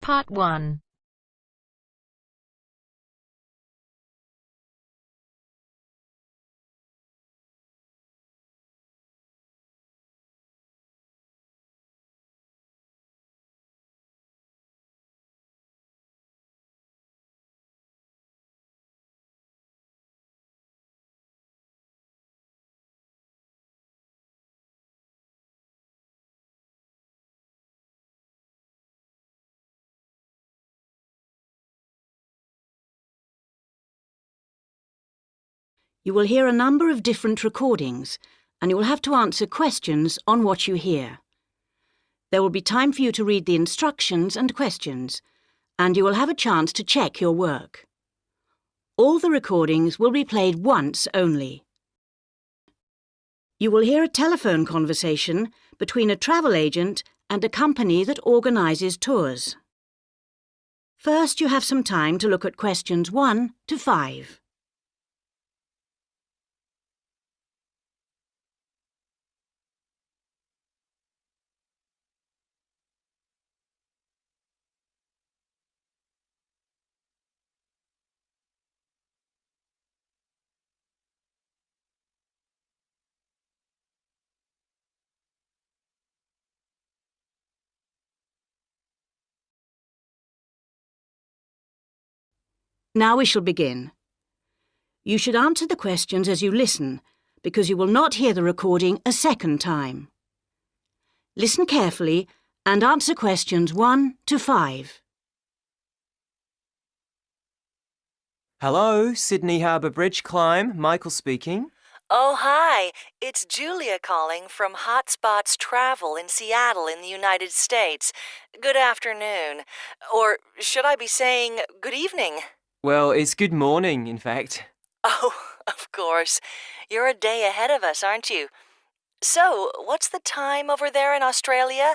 Part 1. You will hear a number of different recordings, and you will have to answer questions on what you hear. There will be time for you to read the instructions and questions, and you will have a chance to check your work. All the recordings will be played once only. You will hear a telephone conversation between a travel agent and a company that organises tours. First, you have some time to look at questions 1 to 5. Now we shall begin. You should answer the questions as you listen, because you will not hear the recording a second time. Listen carefully and answer questions 1 to 5. Hello, Sydney Harbour Bridge Climb. Michael speaking. Oh, hi. It's Julia calling from Hotspots Travel in Seattle in the United States. Good afternoon. Or should I be saying good evening? Well, it's good morning, in fact. Oh, of course. You're a day ahead of us, aren't you? So, what's the time over there in Australia?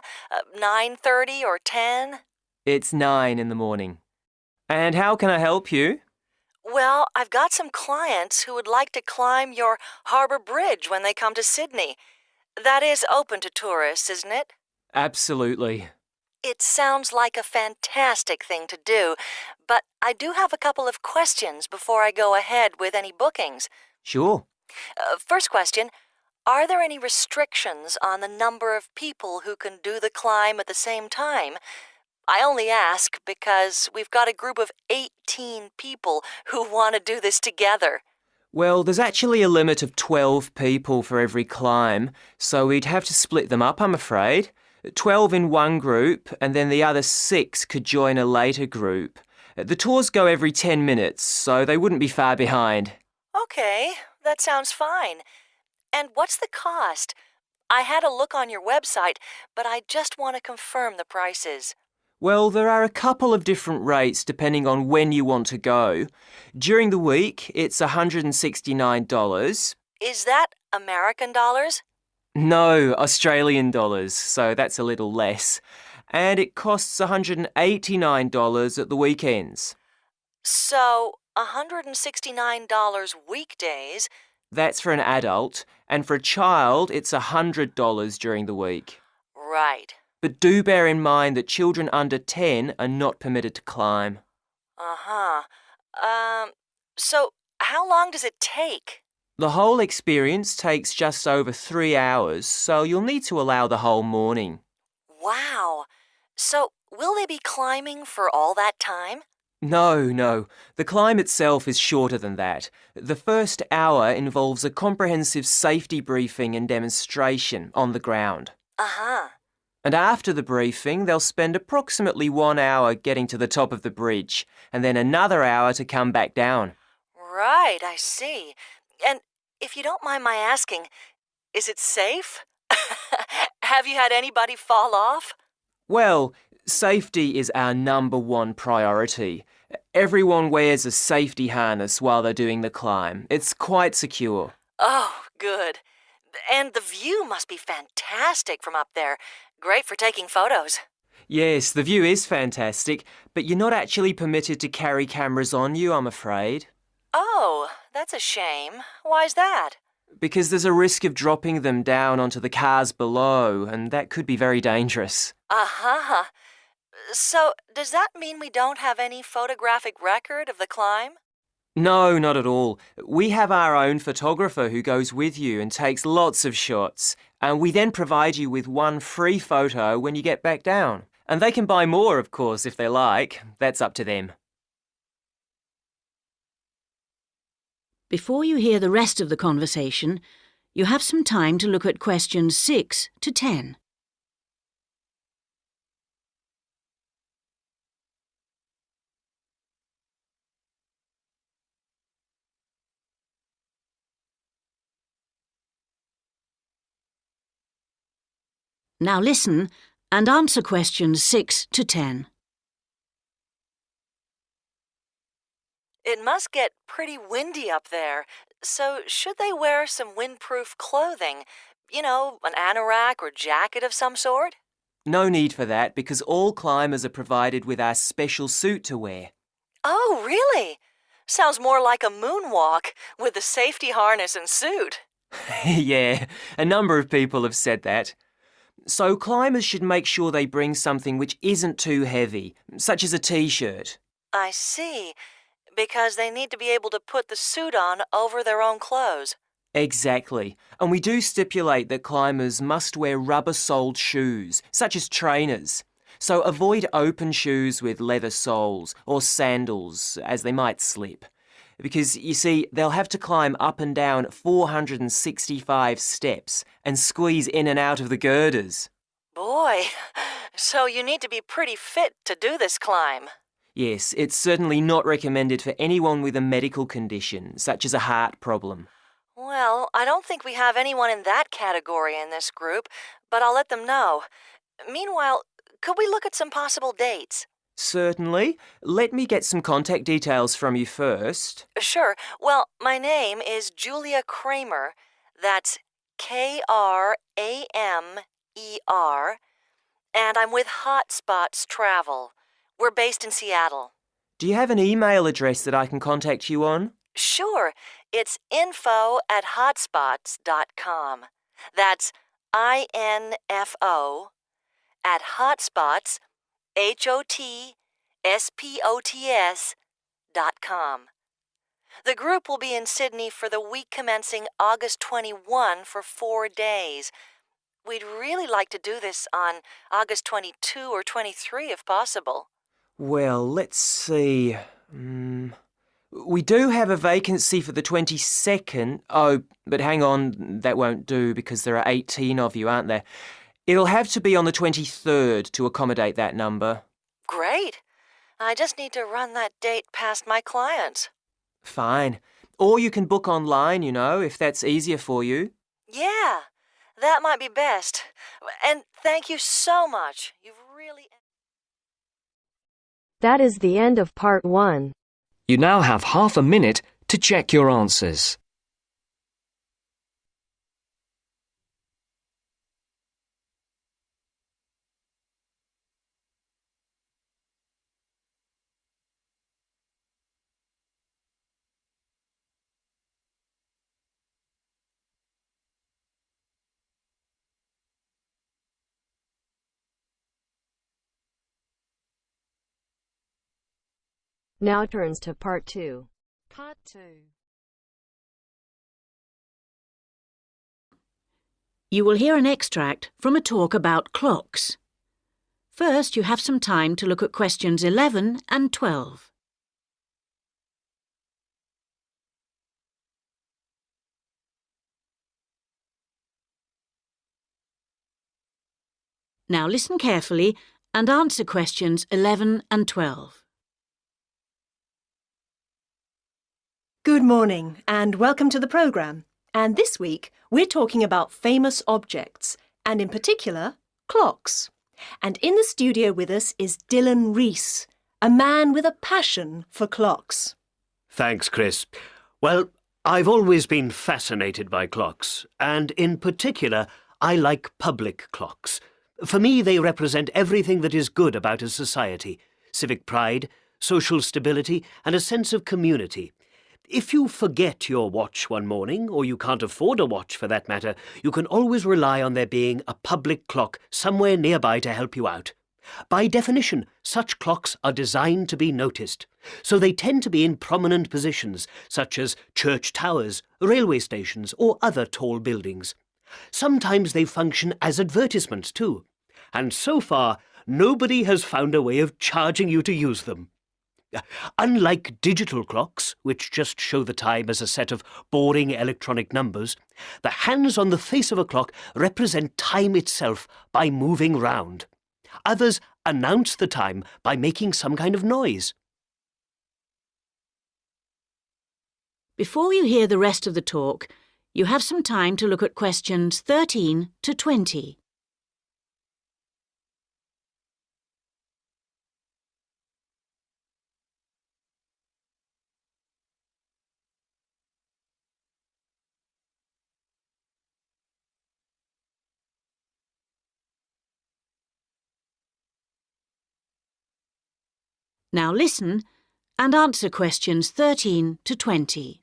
9:30 or 10? It's 9 in the morning. And how can I help you? Well, I've got some clients who would like to climb your harbour bridge when they come to Sydney. That is open to tourists, isn't it? Absolutely. It sounds like a fantastic thing to do, but I do have a couple of questions before I go ahead with any bookings. Sure. First question, are there any restrictions on the number of people who can do the climb at the same time? I only ask because we've got a group of 18 people who want to do this together. Well, there's actually a limit of 12 people for every climb, so we'd have to split them up, I'm afraid. 12 in one group, and then the other 6 could join a later group. The tours go every 10 minutes, so they wouldn't be far behind. Okay, that sounds fine. And what's the cost? I had a look on your website, but I just want to confirm the prices. Well, there are a couple of different rates depending on when you want to go. During the week, it's $169. Is that American dollars? No, Australian dollars, so that's a little less. And it costs $189 at the weekends. So, $169 weekdays. That's for an adult, and for a child, it's $100 during the week. Right. But do bear in mind that children under 10 are not permitted to climb. Uh-huh. So how long does it take? The whole experience takes just over 3 hours, so you'll need to allow the whole morning. Wow. So will they be climbing for all that time? No. The climb itself is shorter than that. The first hour involves a comprehensive safety briefing and demonstration on the ground. Uh-huh. And after the briefing, they'll spend approximately 1 hour getting to the top of the bridge, and then another hour to come back down. Right, I see. And if you don't mind my asking, is it safe? Have you had anybody fall off? Well, safety is our number one priority. Everyone wears a safety harness while they're doing the climb. It's quite secure. Oh, good. And the view must be fantastic from up there. Great for taking photos. Yes, the view is fantastic, but you're not actually permitted to carry cameras on you, I'm afraid. Oh, that's a shame. Why's that? Because there's a risk of dropping them down onto the cars below, and that could be very dangerous. Uh-huh. So, does that mean we don't have any photographic record of the climb? No, not at all. We have our own photographer who goes with you and takes lots of shots, and we then provide you with one free photo when you get back down. And they can buy more, of course, if they like. That's up to them. Before you hear the rest of the conversation, you have some time to look at questions 6 to 10. Now listen and answer questions 6 to 10. It must get pretty windy up there, so should they wear some windproof clothing? You know, an anorak or jacket of some sort? No need for that because all climbers are provided with our special suit to wear. Oh, really? Sounds more like a moonwalk with the safety harness and suit. Yeah, a number of people have said that. So climbers should make sure they bring something which isn't too heavy, such as a t-shirt. I see. Because they need to be able to put the suit on over their own clothes. Exactly. And we do stipulate that climbers must wear rubber-soled shoes, such as trainers. So avoid open shoes with leather soles or sandals, as they might slip. Because, you see, they'll have to climb up and down 465 steps and squeeze in and out of the girders. Boy, so you need to be pretty fit to do this climb. Yes, it's certainly not recommended for anyone with a medical condition, such as a heart problem. Well, I don't think we have anyone in that category in this group, but I'll let them know. Meanwhile, could we look at some possible dates? Certainly. Let me get some contact details from you first. Sure. Well, my name is Julia Kramer. That's Kramer. And I'm with Hotspots Travel. We're based in Seattle. Do you have an email address that I can contact you on? Sure. It's info@hotspots.com. That's INFO at hotspots, HOTSPOTS.com. The group will be in Sydney for the week commencing August 21 for 4 days. We'd really like to do this on August 22 or 23 if possible. Well, let's see. We do have a vacancy for the 22nd. Oh, but hang on, that won't do because there are 18 of you, aren't there? It'll have to be on the 23rd to accommodate that number. Great. I just need to run that date past my clients. Fine. Or you can book online, you know, if that's easier for you. Yeah, that might be best. And thank you so much. You've really... That is the end of part 1. You now have half a minute to check your answers. Now turns to part 2. Part 2. You will hear an extract from a talk about clocks. First, you have some time to look at questions 11 and 12. Now listen carefully and answer questions 11 and 12. Good morning and welcome to the programme. And this week we're talking about famous objects and in particular clocks. And in the studio with us is Dylan Rees, a man with a passion for clocks. Thanks, Chris. Well, I've always been fascinated by clocks, and in particular, I like public clocks. For me, they represent everything that is good about a society: civic pride, social stability, and a sense of community. If you forget your watch one morning, or you can't afford a watch for that matter, you can always rely on there being a public clock somewhere nearby to help you out. By definition, such clocks are designed to be noticed, so they tend to be in prominent positions, such as church towers, railway stations, or other tall buildings. Sometimes they function as advertisements too, and so far, nobody has found a way of charging you to use them. Unlike digital clocks, which just show the time as a set of boring electronic numbers, the hands on the face of a clock represent time itself by moving round. Others announce the time by making some kind of noise. Before you hear the rest of the talk, you have some time to look at questions 13 to 20. Now listen and answer questions 13 to 20.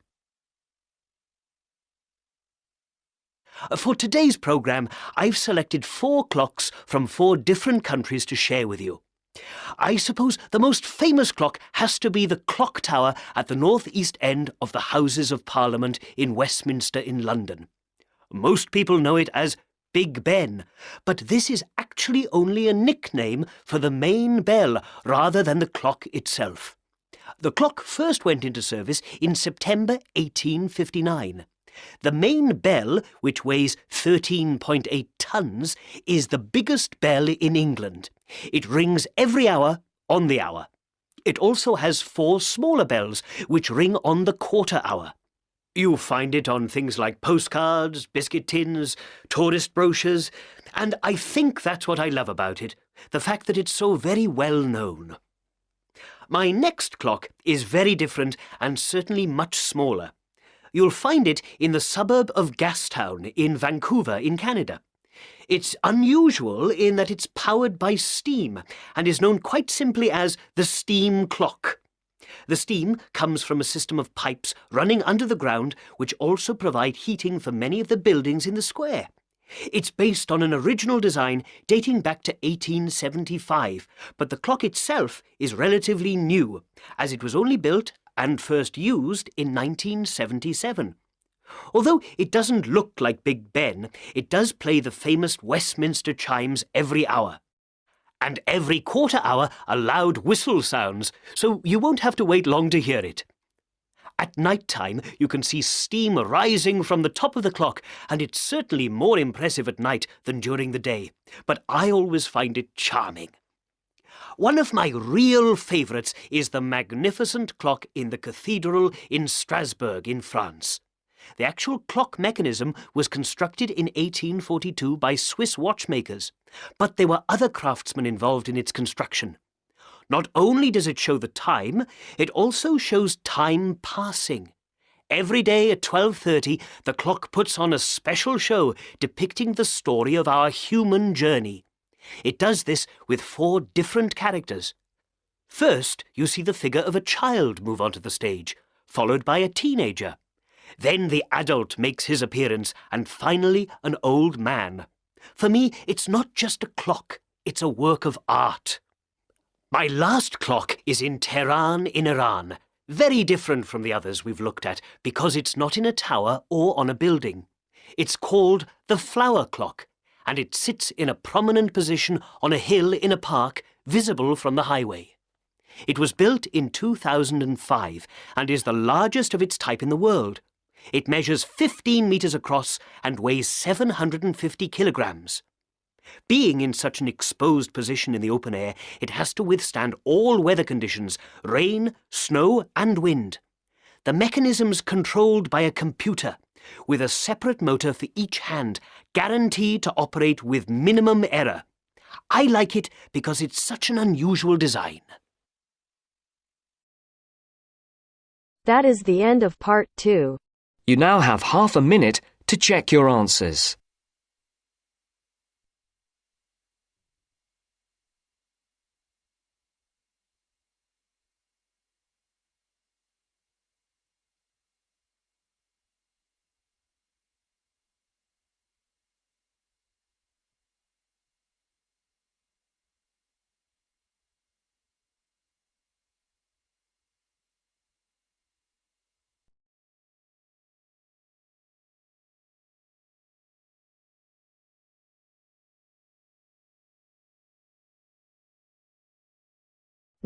For today's programme, I've selected 4 clocks from 4 different countries to share with you. I suppose the most famous clock has to be the clock tower at the north-east end of the Houses of Parliament in Westminster in London. Most people know it as Big Ben, but this is actually only a nickname for the main bell rather than the clock itself. The clock first went into service in September 1859. The main bell, which weighs 13.8 tons, is the biggest bell in England. It rings every hour on the hour. It also has 4 smaller bells, which ring on the quarter hour. You find it on things like postcards, biscuit tins, tourist brochures, and I think that's what I love about it, the fact that it's so very well known. My next clock is very different and certainly much smaller. You'll find it in the suburb of Gastown in Vancouver in Canada. It's unusual in that it's powered by steam and is known quite simply as the steam clock. The steam comes from a system of pipes running under the ground which also provide heating for many of the buildings in the square. It's based on an original design dating back to 1875, but the clock itself is relatively new, as it was only built and first used in 1977. Although it doesn't look like Big Ben, it does play the famous Westminster chimes every hour. And every quarter hour a loud whistle sounds, so you won't have to wait long to hear it. At night time, you can see steam rising from the top of the clock, and it's certainly more impressive at night than during the day, but I always find it charming. One of my real favourites is the magnificent clock in the cathedral in Strasbourg in France. The actual clock mechanism was constructed in 1842 by Swiss watchmakers, but there were other craftsmen involved in its construction. Not only does it show the time, it also shows time passing. Every day at 12:30, the clock puts on a special show depicting the story of our human journey. It does this with 4 different characters. First, you see the figure of a child move onto the stage, followed by a teenager. Then the adult makes his appearance, and finally an old man. For me, it's not just a clock, it's a work of art. My last clock is in Tehran in Iran, very different from the others we've looked at because it's not in a tower or on a building. It's called the flower clock, and it sits in a prominent position on a hill in a park visible from the highway. It was built in 2005 and is the largest of its type in the world. It measures 15 metres across and weighs 750 kilograms. Being in such an exposed position in the open air, it has to withstand all weather conditions, rain, snow and wind. The mechanism's controlled by a computer, with a separate motor for each hand, guaranteed to operate with minimum error. I like it because it's such an unusual design. That is the end of part 2. You now have half a minute to check your answers.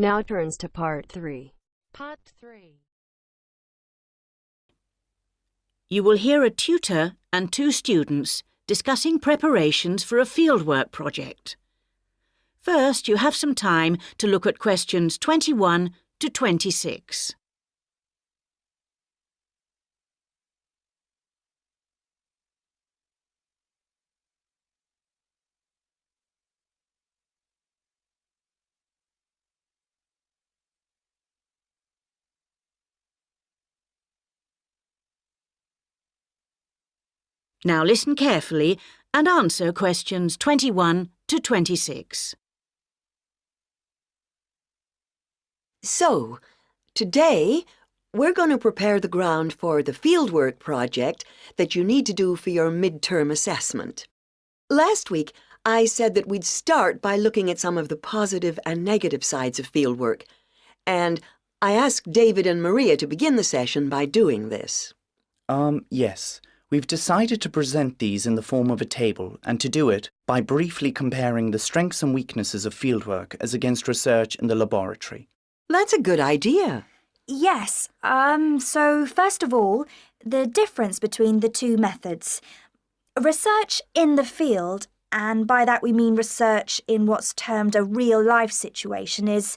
Now turns to part 3. Part 3. You will hear a tutor and 2 students discussing preparations for a fieldwork project. First, you have some time to look at questions 21 to 26. Now listen carefully and answer questions 21 to 26. So, today, we're going to prepare the ground for the fieldwork project that you need to do for your midterm assessment. Last week, I said that we'd start by looking at some of the positive and negative sides of fieldwork, and I asked David and Maria to begin the session by doing this. Yes. We've decided to present these in the form of a table, and to do it by briefly comparing the strengths and weaknesses of fieldwork as against research in the laboratory. That's a good idea. Yes. So first of all, the difference between the 2 methods. Research in the field, and by that we mean research in what's termed a real-life situation, is,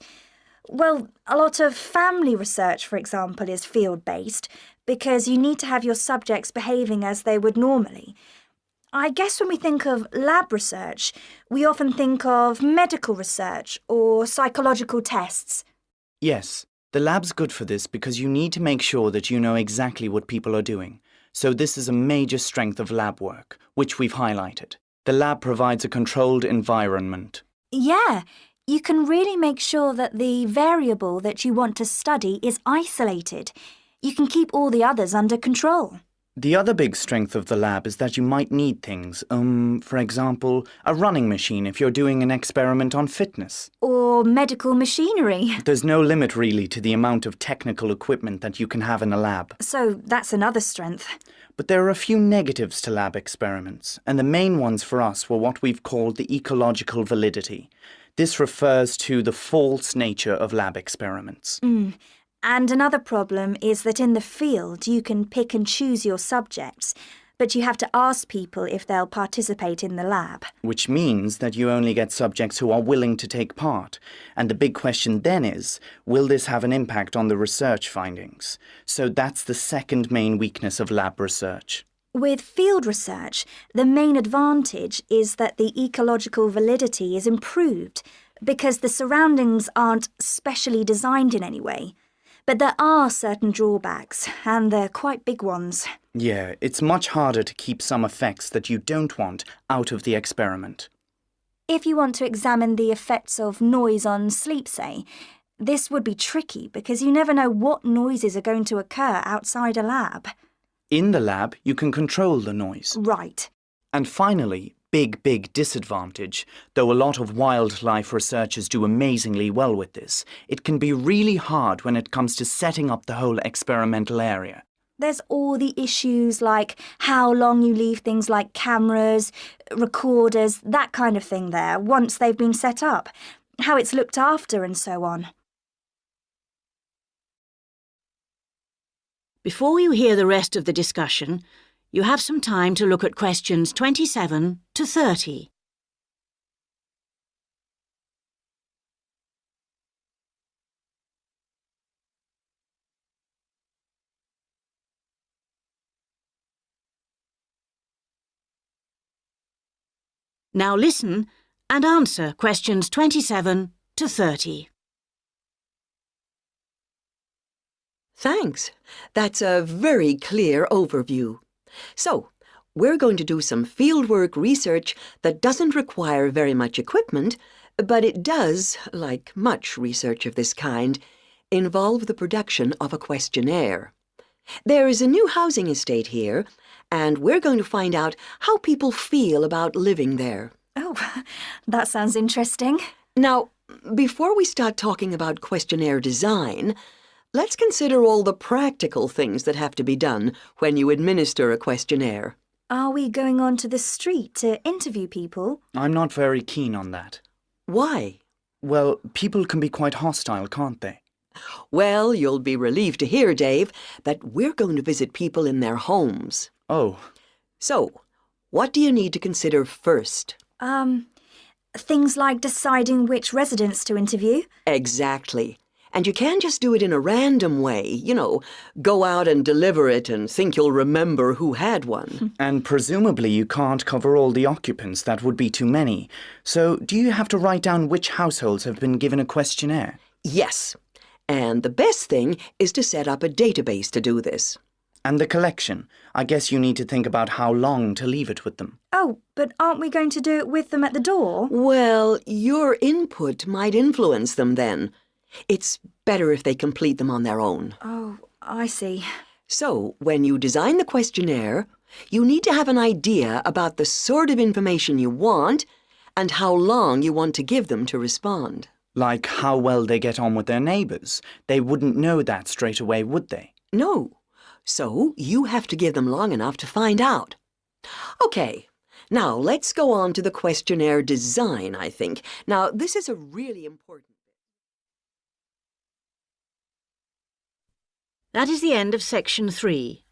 well, a lot of family research, for example, is field-based, because you need to have your subjects behaving as they would normally. I guess when we think of lab research, we often think of medical research or psychological tests. Yes, the lab's good for this because you need to make sure that you know exactly what people are doing. So this is a major strength of lab work, which we've highlighted. The lab provides a controlled environment. Yeah, you can really make sure that the variable that you want to study is isolated. You can keep all the others under control. The other big strength of the lab is that you might need things, for example, a running machine if you're doing an experiment on fitness. Or medical machinery. There's no limit really to the amount of technical equipment that you can have in a lab. So that's another strength. But there are a few negatives to lab experiments, and the main ones for us were what we've called the ecological validity. This refers to the false nature of lab experiments. And another problem is that in the field you can pick and choose your subjects, but you have to ask people if they'll participate in the lab. Which means that you only get subjects who are willing to take part. And the big question then is, will this have an impact on the research findings? So that's the second main weakness of lab research. With field research, the main advantage is that the ecological validity is improved because the surroundings aren't specially designed in any way. But there are certain drawbacks, and they're quite big ones. Yeah, it's much harder to keep some effects that you don't want out of the experiment. If you want to examine the effects of noise on sleep, say, this would be tricky because you never know what noises are going to occur outside a lab. In the lab, you can control the noise. Right. And finally, big disadvantage, though a lot of wildlife researchers do amazingly well with this, it can be really hard when it comes to setting up the whole experimental area. There's all the issues like how long you leave things like cameras, recorders, that kind of thing there once they've been set up, how it's looked after and so on. Before you hear the rest of the discussion, you have some time to look at questions 27 to 30. Now listen and answer questions 27 to 30. Thanks. That's a very clear overview. So, we're going to do some fieldwork research that doesn't require very much equipment, but it does, like much research of this kind, involve the production of a questionnaire. There is a new housing estate here, and we're going to find out how people feel about living there. Oh, that sounds interesting. Now, before we start talking about questionnaire design, let's consider all the practical things that have to be done when you administer a questionnaire. Are we going onto the street to interview people? I'm not very keen on that. Why? Well, people can be quite hostile, can't they? Well, you'll be relieved to hear, Dave, that we're going to visit people in their homes. Oh. So, what do you need to consider first? Things like deciding which residents to interview. Exactly. And you can't just do it in a random way, go out and deliver it and think you'll remember who had one. And presumably you can't cover all the occupants. That would be too many. So do you have to write down which households have been given a questionnaire? Yes. And the best thing is to set up a database to do this. And the collection. I guess you need to think about how long to leave it with them. Oh, but aren't we going to do it with them at the door? Well, your input might influence them then. It's better if they complete them on their own. Oh, I see. So, when you design the questionnaire, you need to have an idea about the sort of information you want and how long you want to give them to respond. Like how well they get on with their neighbours. They wouldn't know that straight away, would they? No. So, you have to give them long enough to find out. Okay. Now, let's go on to the questionnaire design, I think. Now, this is a really important... That is the end of section 3.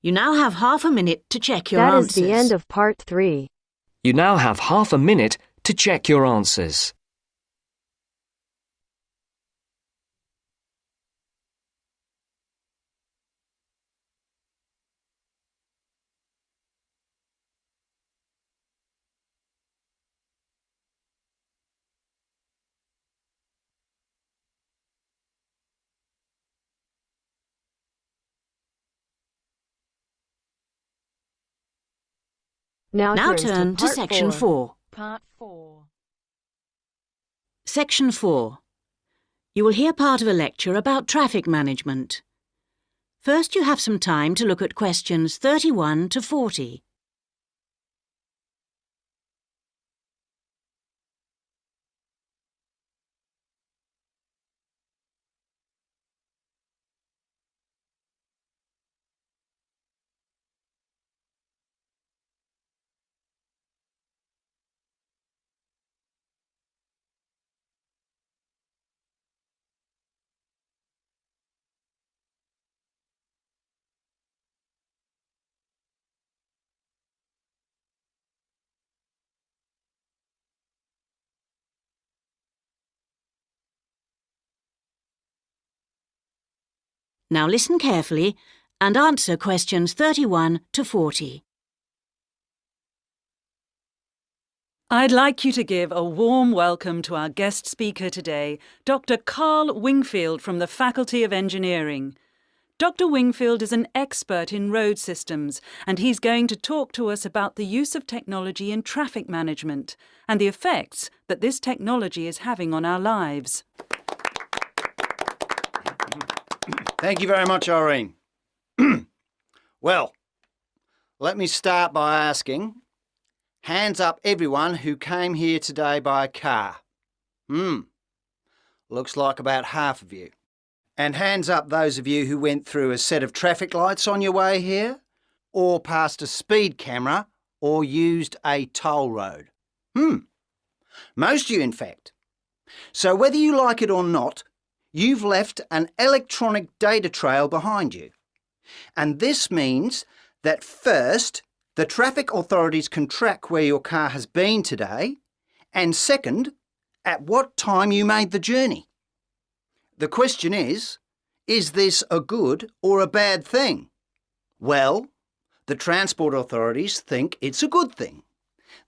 You now have half a minute to check your That answers. is the end of part 3. You now have half a minute to check your answers. Now turn to section 4. Part 4. Section 4. You will hear part of a lecture about traffic management. First, you have some time to look at questions 31 to 40. Now listen carefully and answer questions 31 to 40. I'd like you to give a warm welcome to our guest speaker today, Dr. Carl Wingfield from the Faculty of Engineering. Dr. Wingfield is an expert in road systems, and he's going to talk to us about the use of technology in traffic management and the effects that this technology is having on our lives. Thank you very much, Irene. Well, let me start by asking, hands up everyone who came here today by car. Looks like about half of you. And hands up those of you who went through a set of traffic lights on your way here, or passed a speed camera, or used a toll road. Most of you, in fact. So whether you like it or not, you've left an electronic data trail behind you. And this means that first, the traffic authorities can track where your car has been today, and second, at what time you made the journey. The question is this a good or a bad thing? Well, the transport authorities think it's a good thing.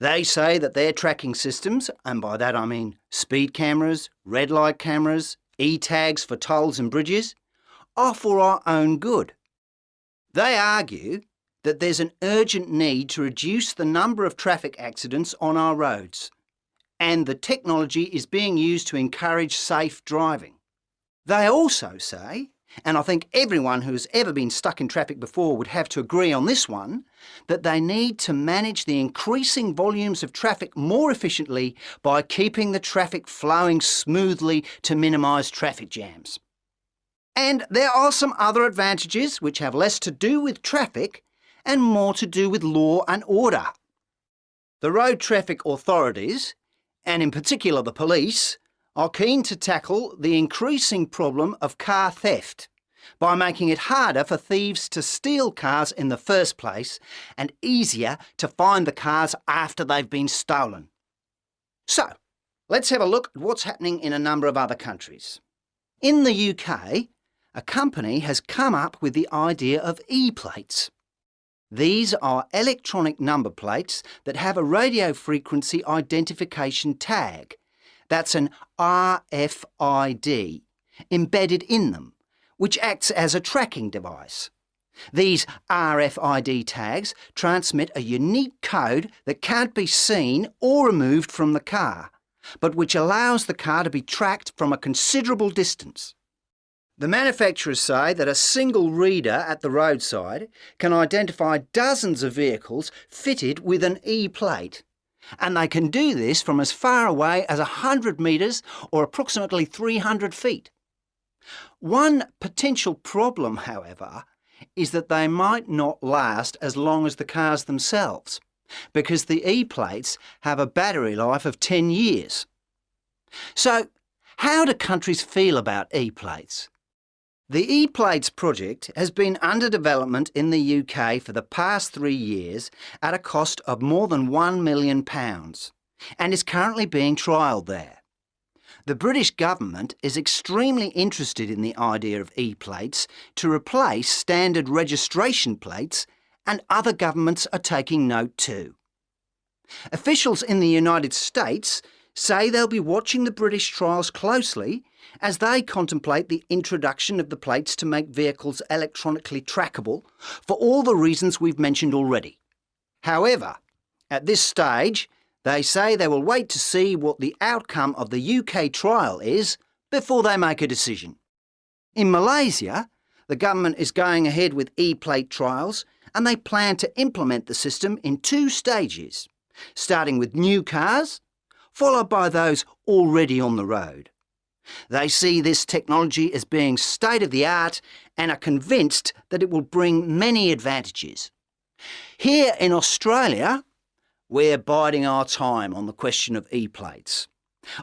They say that their tracking systems, and by that I mean speed cameras, red light cameras, e-tags for tolls and bridges, are for our own good. They argue that there's an urgent need to reduce the number of traffic accidents on our roads, and the technology is being used to encourage safe driving. They also say, and I think everyone who's ever been stuck in traffic before would have to agree on this one, that they need to manage the increasing volumes of traffic more efficiently by keeping the traffic flowing smoothly to minimise traffic jams. And there are some other advantages which have less to do with traffic and more to do with law and order. The road traffic authorities and in particular the police, are keen to tackle the increasing problem of car theft by making it harder for thieves to steal cars in the first place and easier to find the cars after they've been stolen. So, let's have a look at what's happening in a number of other countries. In the UK, a company has come up with the idea of E-plates. These are electronic number plates that have a radio frequency identification tag. That's an RFID embedded in them, which acts as a tracking device. These RFID tags transmit a unique code that can't be seen or removed from the car, but which allows the car to be tracked from a considerable distance. The manufacturers say that a single reader at the roadside can identify dozens of vehicles fitted with an E-plate, and they can do this from as far away as 100 metres or approximately 300 feet. One potential problem, however, is that they might not last as long as the cars themselves, because the E-plates have a battery life of 10 years. So, how do countries feel about E-plates? The E-plates project has been under development in the UK for the past 3 years at a cost of more than £1 million and is currently being trialled there. The British government is extremely interested in the idea of E-plates to replace standard registration plates, and other governments are taking note too. Officials in the United States say they'll be watching the British trials closely as they contemplate the introduction of the plates to make vehicles electronically trackable for all the reasons we've mentioned already. However, at this stage, they say they will wait to see what the outcome of the UK trial is before they make a decision. In Malaysia, the government is going ahead with E-plate trials, and they plan to implement the system in 2 stages, starting with new cars, followed by those already on the road. They see this technology as being state-of-the-art and are convinced that it will bring many advantages. Here in Australia, we're biding our time on the question of E-plates.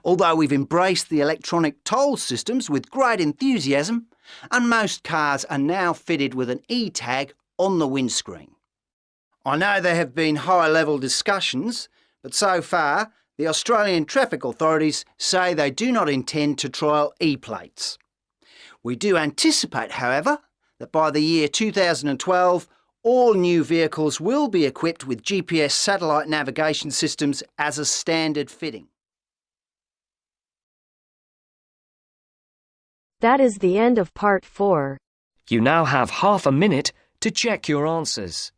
Although we've embraced the electronic toll systems with great enthusiasm, and most cars are now fitted with an E-tag on the windscreen. I know there have been high-level discussions, but so far the Australian traffic authorities say they do not intend to trial E-plates. We do anticipate, however, that by the year 2012, all new vehicles will be equipped with GPS satellite navigation systems as a standard fitting. That is the end of part 4. You now have half a minute to check your answers.